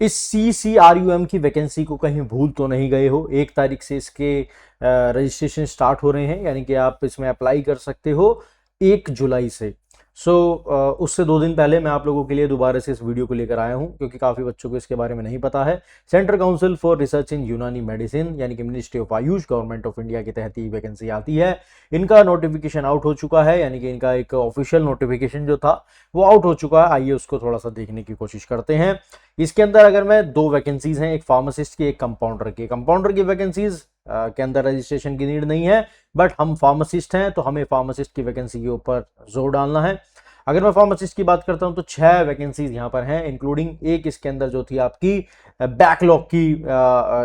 इस CCRUM की vacancy को कहीं भूल तो नहीं गए हो। 1 तारीख से इसके रजिस्ट्रेशन स्टार्ट हो रहे हैं, यानी कि आप इसमें अप्लाई कर सकते हो 1 जुलाई से। उससे 2 दिन पहले मैं आप लोगों के लिए दोबारा से इस वीडियो को लेकर आया हूं, क्योंकि काफ़ी बच्चों को इसके बारे में नहीं पता है। सेंट्रल काउंसिल फॉर रिसर्च इन यूनानी मेडिसिन, यानी कि ministry of Ayush, government of India के तहत ही वैकेंसी आती है। इनका नोटिफिकेशन आउट हो चुका है, यानी कि इनका एक ऑफिशियल नोटिफिकेशन जो था वो आउट हो चुका है। आइए उसको थोड़ा सा देखने की कोशिश करते हैं। इसके अंदर अगर मैं 2 वैकेंसीज हैं, एक फार्मासिस्ट की, एक कंपाउंडर की। कंपाउंडर की वैकेंसीज के अंदर रजिस्ट्रेशन की नीड नहीं है, बट हम फार्मासिस्ट हैं तो हमें फार्मासिस्ट की वैकेंसी के ऊपर जोर डालना है। अगर मैं फार्मासिस्ट की बात करता हूं तो 6 वैकेंसीज यहां पर हैं, इंक्लूडिंग एक इसके अंदर जो थी आपकी बैकलॉग की,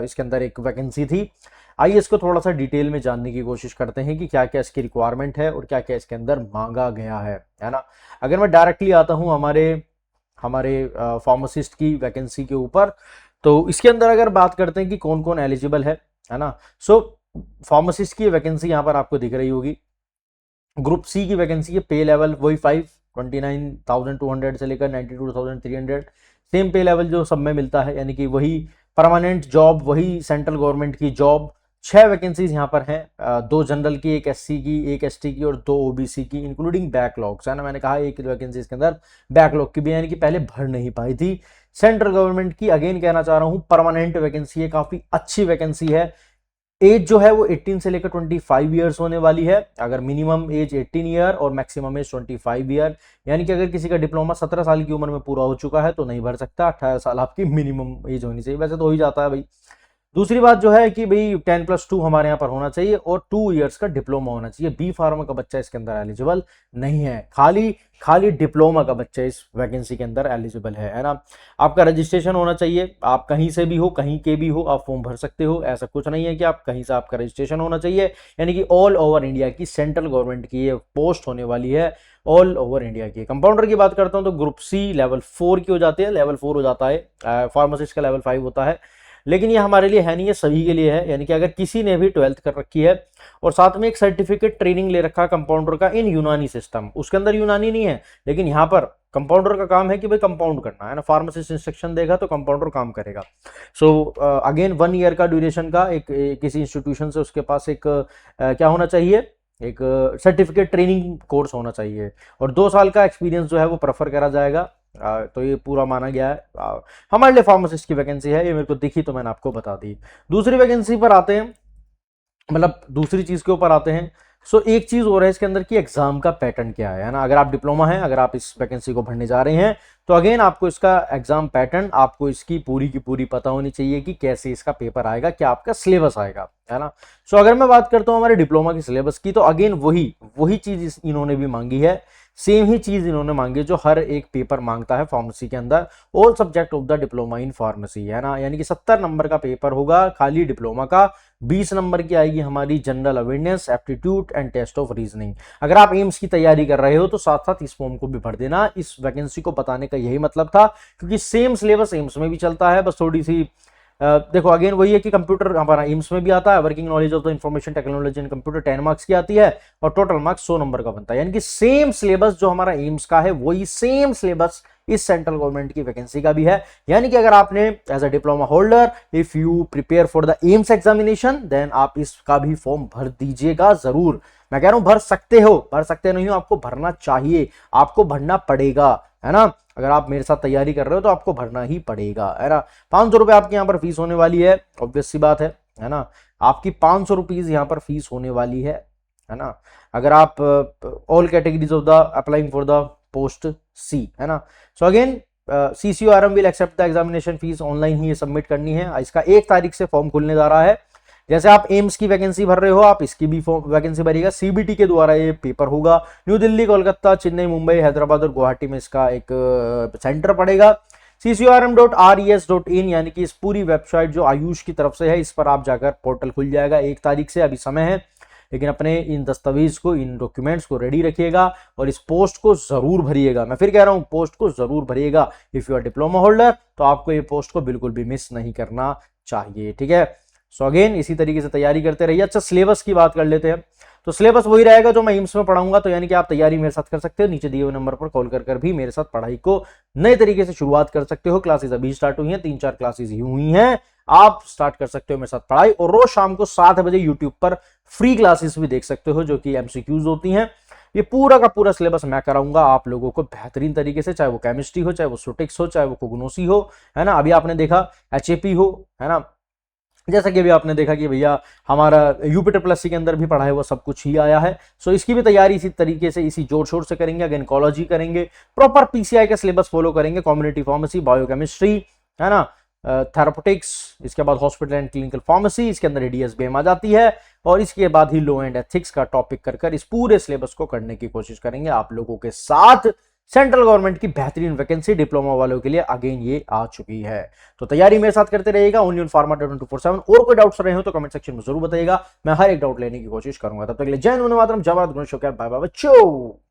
इसके अंदर एक वैकेंसी थी। आइए इसको थोड़ा सा डिटेल में जानने की कोशिश करते हैं कि क्या क्या इसकी रिक्वायरमेंट है और क्या क्या इसके अंदर मांगा गया है ना। अगर मैं डायरेक्टली आता हूं हमारे हमारे फार्मासिस्ट की वैकेंसी के ऊपर, तो इसके अंदर अगर बात करते हैं कि कौन कौन एलिजिबल है ना। फार्मासिस्ट की वैकेंसी यहां पर आपको दिख रही होगी। ग्रुप सी की वैकेंसी है, पे लेवल वही 29,200 से लेकर 92,300, सेम पे लेवल जो सब में मिलता है, यानी कि वही परमानेंट जॉब, वही सेंट्रल गवर्नमेंट की जॉब। 6 वैकेंसीज यहाँ पर हैं, 2 जनरल की, एक SC की, एक ST की और 2 OBC की, इंक्लूडिंग बैकलॉग्स, है ना। मैंने कहा एक वैकेंसी इसके अंदर बैकलॉग की भी, यानी कि पहले भर नहीं पाई थी। सेंट्रल गवर्नमेंट की, अगेन कहना चाह रहा हूं, परमानेंट वैकेंसी है, काफी अच्छी वैकेंसी है। एज जो है वो 18 से लेकर 25 ईयर्स होने वाली है। अगर मिनिमम एज 18 ईयर और मैक्सिमम एज 25 ईयर, यानी कि अगर किसी का डिप्लोमा 17 साल की उम्र में पूरा हो चुका है तो नहीं भर सकता। 18 साल आपकी मिनिमम एज होनी चाहिए, वैसे तो हो ही जाता है भाई। दूसरी बात जो है कि भाई 10+2 हमारे यहाँ पर होना चाहिए और 2 इयर्स का डिप्लोमा होना चाहिए। बी फार्मा का बच्चा इसके अंदर एलिजिबल नहीं है, खाली खाली डिप्लोमा का बच्चा इस वैकेंसी के अंदर एलिजिबल है ना। आपका रजिस्ट्रेशन होना चाहिए, आप कहीं से भी हो, कहीं के भी हो, आप फॉर्म भर सकते हो। ऐसा कुछ नहीं है कि आप कहीं से, आपका रजिस्ट्रेशन होना चाहिए। यानी कि ऑल ओवर इंडिया की सेंट्रल गवर्नमेंट की ये पोस्ट होने वाली है, ऑल ओवर इंडिया की। कंपाउंडर की बात करता हूं तो ग्रुप सी लेवल 4 की हो जाती है, लेवल 4 हो जाता है। फार्मासिस्ट का लेवल 5 होता है, लेकिन ये हमारे लिए है नहीं, ये सभी के लिए है। यानी कि अगर किसी ने भी 12th कर रखी है और साथ में एक सर्टिफिकेट ट्रेनिंग ले रखा है कंपाउंडर का इन यूनानी सिस्टम, उसके अंदर यूनानी नहीं है, लेकिन यहाँ पर कंपाउंडर का काम है कि भाई कंपाउंड करना है ना। फार्मासिस्ट इंस्ट्रक्शन देगा तो कंपाउंडर काम करेगा। अगेन 1 ईयर का ड्यूरेशन का एक किसी इंस्टीट्यूशन से उसके पास एक क्या होना चाहिए, एक सर्टिफिकेट ट्रेनिंग कोर्स होना चाहिए, और 2 साल का एक्सपीरियंस जो है वो प्रेफर करा जाएगा। तो ये पूरा माना गया है। हमारे लिए फार्मासिस्ट की वैकेंसी है, ये मेरे को दिखी तो मैंने आपको बता दी। दूसरी वैकेंसी पर आते हैं, मतलब दूसरी चीज के ऊपर आते हैं। एक चीज और है इसके अंदर कि एग्जाम का पैटर्न क्या है ना। अगर आप डिप्लोमा है, अगर आप इस वैकेंसी को भरने जा रहे हैं, तो अगेन आपको इसका एग्जाम पैटर्न, आपको इसकी पूरी की पूरी पता होनी चाहिए कि कैसे इसका पेपर आएगा, क्या आपका सिलेबस आएगा, है ना। अगर मैं बात करता हूं हमारे डिप्लोमा की सिलेबस की, तो अगेन वही वही चीज इन्होंने भी मांगी है, सेम ही चीज इन्होंने मांगी जो हर एक पेपर मांगता है फार्मेसी के अंदर। All subject of the diploma in pharmacy, है ना। यानी कि 70 नंबर का पेपर होगा खाली डिप्लोमा का। 20 नंबर की आएगी हमारी general awareness, aptitude and test of reasoning. अगर आप एम्स की तैयारी कर रहे हो तो साथ साथ इस फॉर्म को भी भर देना। इस वैकेंसी को बताने का यही मतलब था, क्योंकि सेम सिलेबस एम्स में भी चलता है, बस थोड़ी सी देखो अगेन वही है कि कंप्यूटर हमारा एम्स में भी आता है, working knowledge of the information technology and computer 10 marks की आती है और टोटल मार्क्स 100 नंबर का बनता है। यानी कि सेम सिलेबस जो हमारा एम्स का है वही सेम सिलेबस इस सेंट्रल गवर्नमेंट की वैकेंसी का भी है। यानी कि अगर आपने as a diploma holder if you prepare for the AIIMS examination, then आप इसका भी फॉर्म भर दीजिएगा जरूर। मैं कह रहा हूं भर सकते हो, भर सकते नहीं हो, आपको भरना चाहिए, आपको भरना पड़ेगा, है ना। अगर आप मेरे साथ तैयारी कर रहे हो तो आपको भरना ही पड़ेगा, है ना। 500 रुपए आपकी यहाँ पर फीस होने वाली है, ऑब्वियस सी बात है ना। आपकी 500 रुपीज यहाँ पर फीस होने वाली है ना। अगर आप all categories of the applying for the post see, है ना। Again CCRM will accept the examination fees, online ही ये सबमिट करनी है। इसका 1 तारीख से फॉर्म खुलने जा रहा है। जैसे आप एम्स की वैकेंसी भर रहे हो, आप इसकी भी वैकेंसी भरिएगा। CBT के द्वारा ये पेपर होगा। न्यू दिल्ली, कोलकाता, चेन्नई, मुंबई, हैदराबाद और गुवाहाटी में इसका एक सेंटर पड़ेगा। CCRM.res.in, यानी कि इस पूरी वेबसाइट जो आयुष की तरफ से है, इस पर आप जाकर पोर्टल खुल जाएगा 1 तारीख से। अभी समय है, लेकिन अपने इन दस्तावेज को, इन डॉक्यूमेंट्स को रेडी रखिएगा और इस पोस्ट को जरूर भरिएगा। मैं फिर कह रहा हूं, पोस्ट को जरूर भरिएगा। If you are diploma holder तो आपको ये पोस्ट को बिल्कुल भी मिस नहीं करना चाहिए, ठीक है। अगेन इसी तरीके से तैयारी करते रहिए। अच्छा, सिलेबस की बात कर लेते हैं। तो सिलेबस वही रहेगा जो मैं एम्स में पढ़ाऊंगा, तो यानी कि आप तैयारी मेरे साथ कर सकते हो। नीचे दिए हुए नंबर पर कॉल कर भी मेरे साथ पढ़ाई को नए तरीके से शुरुआत कर सकते हो। क्लासेस अभी स्टार्ट हुई हैं, 3-4 क्लासेस ही हुई हैं, आप स्टार्ट कर सकते हो मेरे साथ पढ़ाई। और रोज शाम को 7 बजे यूट्यूब पर फ्री क्लासेस भी देख सकते हो जो कि एमसीक्यूज होती हैं। ये पूरा का पूरा सिलेबस मैं कराऊंगा आप लोगों को बेहतरीन तरीके से, चाहे वो केमिस्ट्री हो, चाहे वो स्टैटिस्टिक्स हो, चाहे वो कोग्नोसी हो, है ना। अभी आपने देखा एचएपी हो, है ना, जैसा कि अभी आपने देखा कि भैया हमारा यूपी ट्रिपल एससी के अंदर भी पढ़ा है वो सब कुछ ही आया है। सो इसकी भी तैयारी इसी तरीके से, इसी जोर शोर से करेंगे। गायनेकोलॉजी करेंगे, प्रॉपर पीसीआई का सिलेबस फॉलो करेंगे, कम्युनिटी फार्मेसी, बायोकेमिस्ट्री, है ना, थेरापेटिक्स, इसके बाद हॉस्पिटल एंड क्लिनिकल फार्मेसी, इसके अंदर एडीएसबीएम आ जाती है, और इसके बाद ही लॉ एंड एथिक्स का टॉपिक कर इस पूरे सिलेबस को करने की कोशिश करेंगे आप लोगों के साथ। सेंट्रल गवर्नमेंट की बेहतरीन वैकेंसी डिप्लोमा वालों के लिए अगेन ये आ चुकी है। तो तैयारी मेरे साथ करते रहिएगा ओनली ऑन फार्मा 24/7। और कोई डाउट्स रहे हो तो कमेंट सेक्शन में जरूर बताइएगा, मैं हर एक डाउट लेने की कोशिश करूंगा। तब तक के लिए जय हिंद, वंदे मातरम, जय भारत, गुण शुक्र, बाय बाय बच्चों।